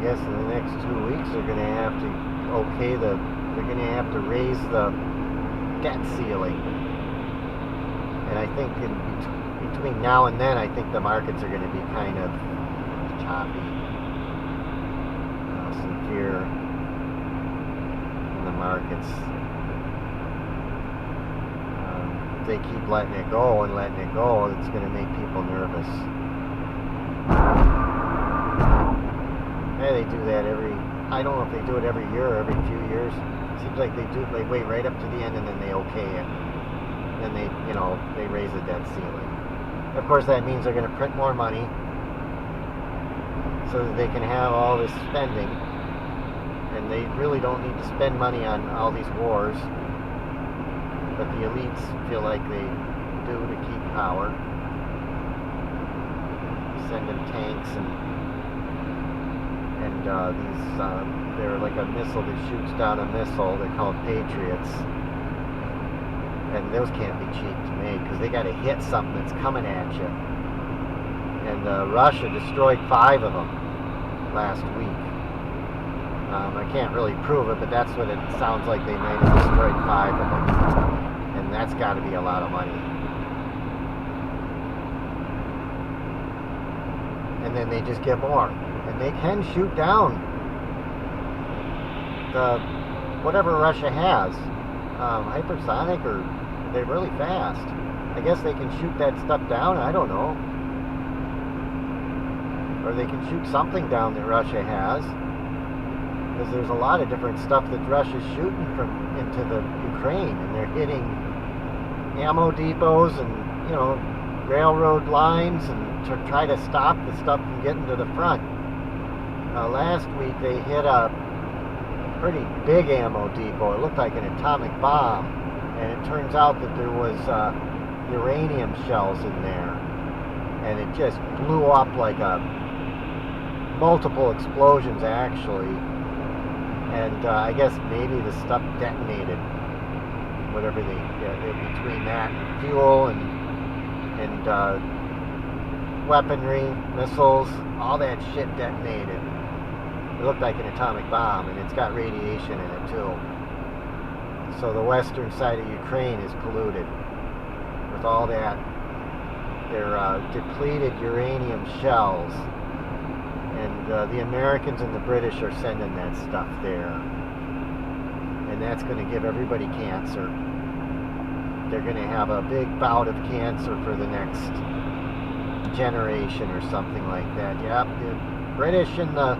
guess in the next 2 weeks they're going to have to they're going to have to raise the debt ceiling. And I think between now and then, I think the markets are going to be kind of choppy. Some fear in the markets. If they keep letting it go, it's going to make people nervous. Yeah, they do that I don't know if they do it every year or every few years. It seems like they wait right up to the end and then they okay it. And they raise the debt ceiling. Of course, that means they're going to print more money so that they can have all this spending. And they really don't need to spend money on all these wars. But the elites feel like they do to keep power. Send them tanks and they're like a missile that shoots down a missile. They're called Patriots. And those can't be cheap to make because they got to hit something that's coming at you. And Russia destroyed 5 of them last week. I can't really prove it, but that's what it sounds like. They might have destroyed 5 of them. And that's got to be a lot of money. And then they just get more. And they can shoot down whatever Russia has. Hypersonic, or they're really fast. I guess they can shoot that stuff down, I don't know. Or they can shoot something down that Russia has. Because there's a lot of different stuff that Russia's shooting into the Ukraine, and they're hitting ammo depots and, railroad lines and to try to stop the stuff from getting to the front. Last week they hit a pretty big ammo depot. It looked like an atomic bomb, and it turns out that there was uranium shells in there, and it just blew up like multiple explosions actually. And I guess maybe the stuff detonated, whatever between that and fuel and weaponry, missiles, all that shit detonated. It looked like an atomic bomb, and it's got radiation in it too. So the western side of Ukraine is polluted with all that. They're depleted uranium shells. And the Americans and the British are sending that stuff there. And that's going to give everybody cancer. They're going to have a big bout of cancer for the next generation or something like that. Yep, the British and the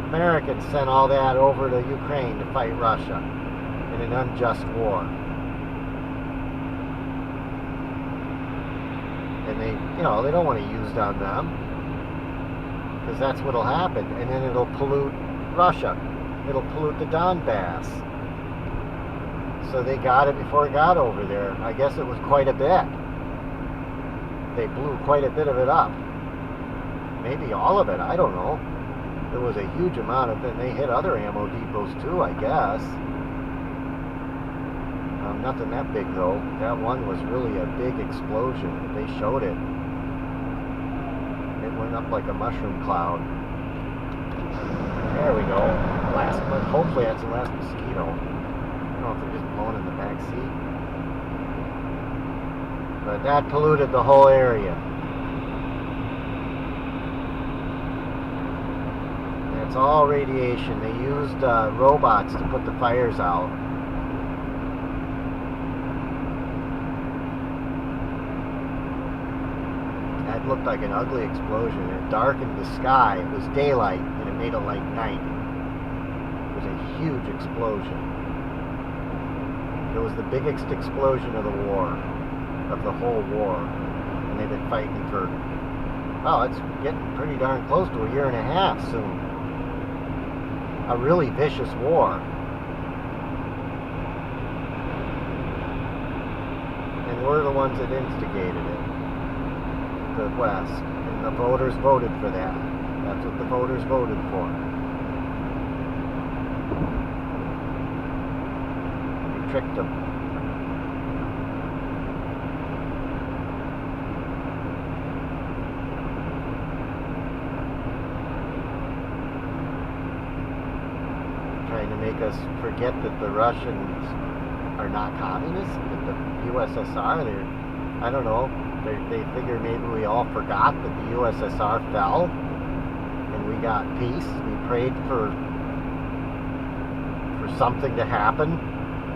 Americans sent all that over to Ukraine to fight Russia in an unjust war. And they don't want to use on them, because that's what'll happen, and then it'll pollute Russia. It'll pollute the Donbass. So they got it before it got over there. I guess it was quite a bit. They blew quite a bit of it up. Maybe all of it, I don't know. There was a huge amount of it, and they hit other ammo depots too, I guess. Nothing that big though. That one was really a big explosion. They showed it. It went up like a mushroom cloud. There we go. Last one. Hopefully that's the last mosquito. I don't know if they're just blowing in the back seat. But that polluted the whole area. It's all radiation. They used robots to put the fires out. That looked like an ugly explosion. It darkened the sky. It was daylight, and it made it like night. It was a huge explosion. It was the biggest explosion of the war, of the whole war. And they've been fighting for, it's getting pretty darn close to a year and a half soon. A really vicious war. And we're the ones that instigated it. The West. And the voters voted for that. That's what the voters voted for. We tricked them. make us forget that the Russians are not communists, that the USSR, I don't know, they figure maybe we all forgot that the USSR fell and we got peace. We prayed for something to happen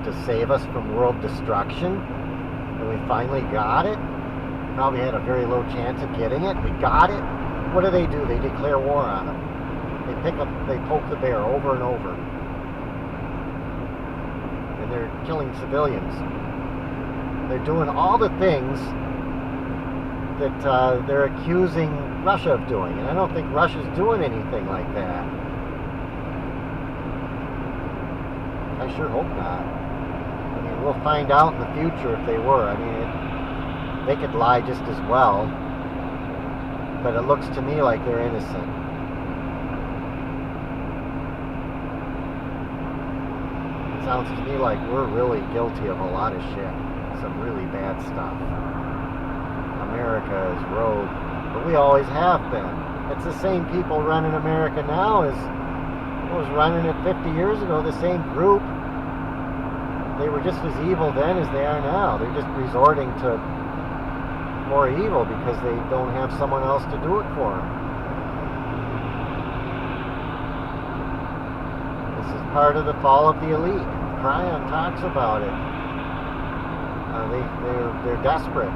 to save us from world destruction, and we finally got it. Probably had a very low chance of getting it. We got it. What do? They declare war on them. They poke the bear over and over. And they're killing civilians. They're doing all the things that they're accusing Russia of doing. And I don't think Russia's doing anything like that. I sure hope not. I mean, we'll find out in the future if they were. I mean, they could lie just as well. But it looks to me like they're innocent. It sounds to me like we're really guilty of a lot of shit. Some really bad stuff. America is rogue. But we always have been. It's the same people running America now as was running it 50 years ago. The same group. They were just as evil then as they are now. They're just resorting to more evil because they don't have someone else to do it for them. This is part of the fall of the elite. Cryon talks about it. They're desperate.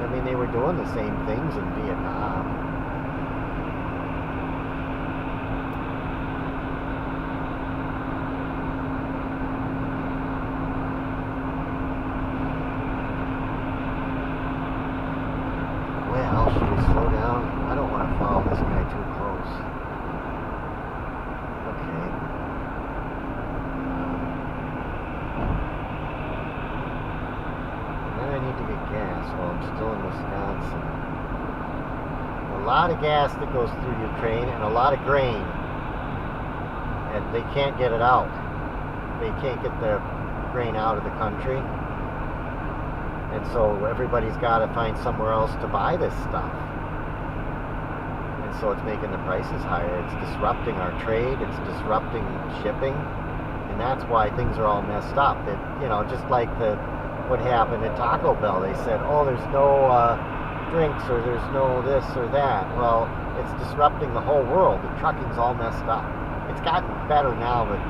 I mean, they were doing the same things in Vietnam. Well, should we slow down? I don't want to follow this guy too close. Okay. Then I need to get gas while I'm still in Wisconsin. A lot of gas that goes through Ukraine and a lot of grain. And they can't get it out. They can't get the grain out of the country. And so everybody's got to find somewhere else to buy this stuff. And so it's making the prices higher. It's disrupting our trade. It's disrupting shipping. And that's why things are all messed up. That, you know, just like what happened at Taco Bell. They said, oh, there's no drinks or there's no this or that. Well, it's disrupting the whole world. The trucking's all messed up. It's gotten better now, but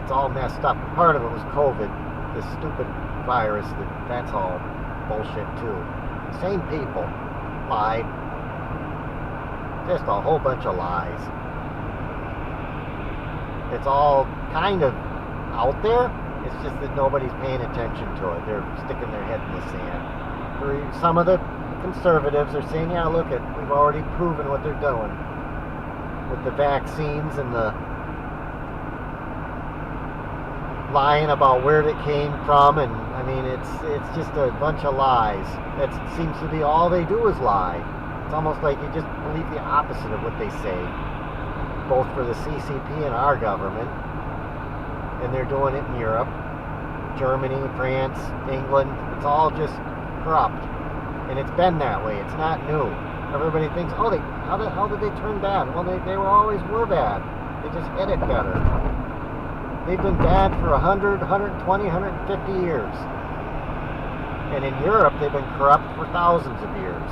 it's all messed up. Part of it was COVID. This stupid virus, that's all bullshit too. The same people lied. Just a whole bunch of lies. It's all kind of out there. It's just that nobody's paying attention to it. They're sticking their head in the sand. Some of the conservatives are saying, yeah, look, we've already proven what they're doing with the vaccines and the lying about where it came from, and I mean it's just a bunch of lies. That seems to be all they do is lie. It's almost like you just believe the opposite of what they say, both for the CCP and our government, and they're doing it in Europe, Germany, France, England. It's all just corrupt, and it's been that way. It's not new. Everybody thinks, oh, how the hell did they turn bad? Well, they were bad. They just hid it better. They've been bad for 100, 120, 150 years. And in Europe, they've been corrupt for thousands of years.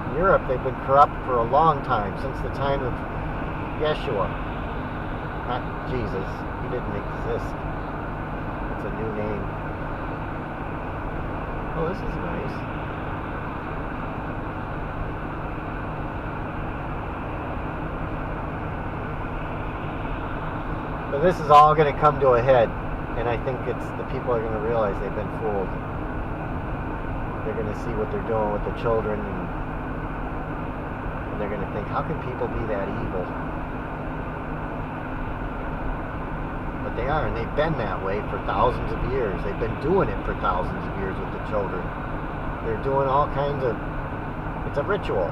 In Europe, they've been corrupt for a long time, since the time of Yeshua. Not Jesus. He didn't exist. It's a new name. Oh, this is nice. But this is all going to come to a head, and I think the people are going to realize they've been fooled. They're going to see what they're doing with the children, and they're going to think, how can people be that evil? But they are, and they've been that way for thousands of years. They've been doing it for thousands of years with the children. They're doing all kinds of, it's a ritual.